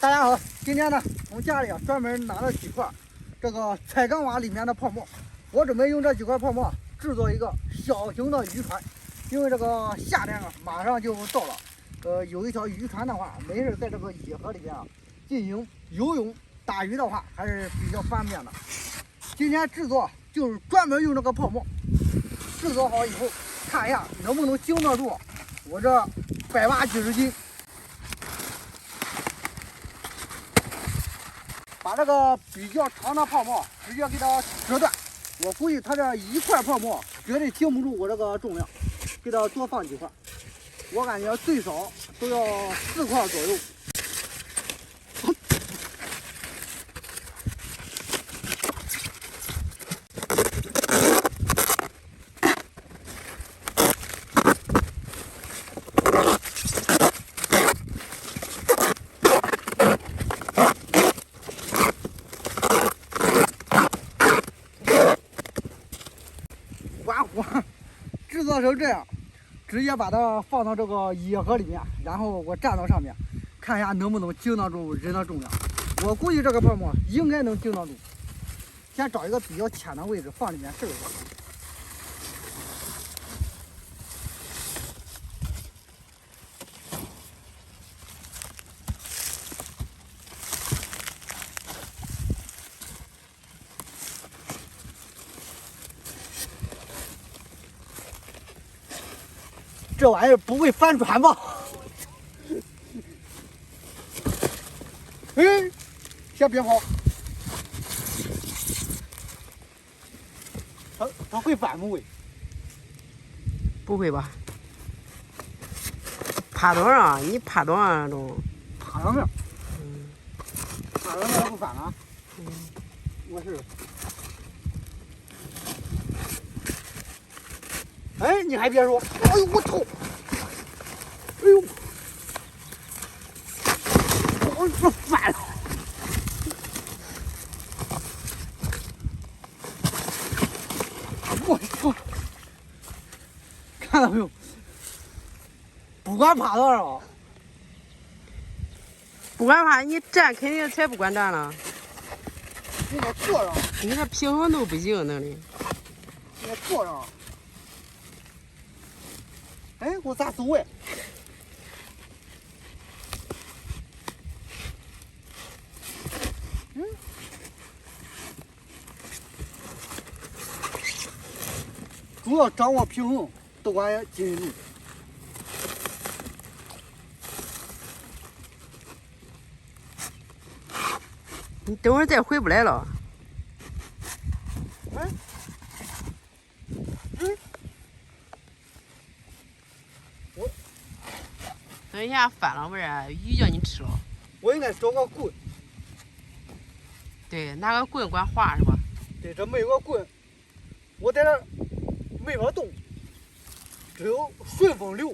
大家好，今天呢，从家里专门拿了几块这个彩钢瓦里面的泡沫，我准备用这几块泡沫制作一个小型的渔船。因为这个夏天马上就到了，有一条渔船的话，没事在这个野河里边进行游泳打鱼的话，还是比较方便的。今天制作就是专门用这个泡沫，制作好以后，看一下能不能经得住我这100把几十斤。把这个比较长的泡沫直接给它折断，我估计它这一块泡沫绝对经不住我这个重量，给它多放几块，我感觉最少都要4块左右。完活，制作成这样，直接把它放到这个野河里面，然后我站到上面，看一下能不能经得住人的重量。我估计这个泡沫应该能经得住。先找一个比较浅的位置放里面试一下。这玩意儿不会翻船吧？哎，先别跑。它会翻不会？不会吧？爬多少？你爬多少都？爬上面。爬上面它不翻啊？我试试。哎，你还别说，哎呦我操！哎呦，我这翻了！我操！看到没有？不管爬多少，不管爬，你站肯定才不管站了。你得坐上。你这平衡都不行那里。你得坐上。哎，我咋走哎？主要掌握平衡，都管紧住。你等会儿再回不来了。哎，等一下翻了，不然鱼叫你吃了。我应该找个棍。对，拿个棍管划是吧？对，这没有个棍，我在这没法动，只有顺风流。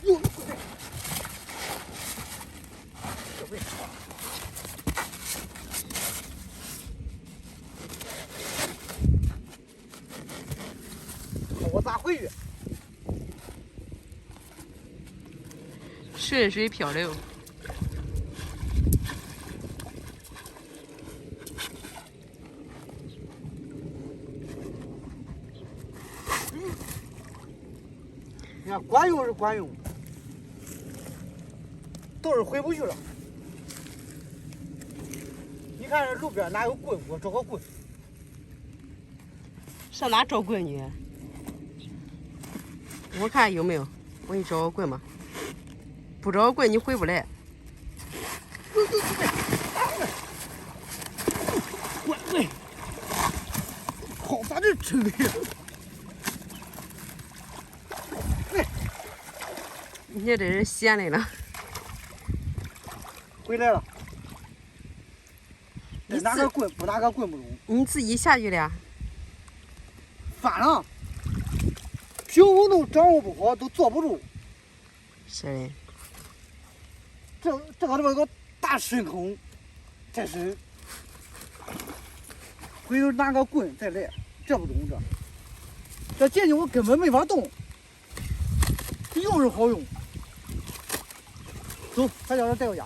哟，这回我咋回去？顺水漂流。你看，管用是管用，都是回不去了。你看这路边哪有棍？我找个棍。上哪找棍去？我看有没有，我给你找个棍吧。不找个棍你回不来。喂，好咋这吃力？你这是闲来了。回来了。拿个棍不拿个棍不中。你自己下去了。翻了，平衡都掌握不好，都坐不住。是的。这个有个大深坑，太深。回头拿个棍再来，这不中这进去我根本没法动。用是好用，走，快点儿带回家。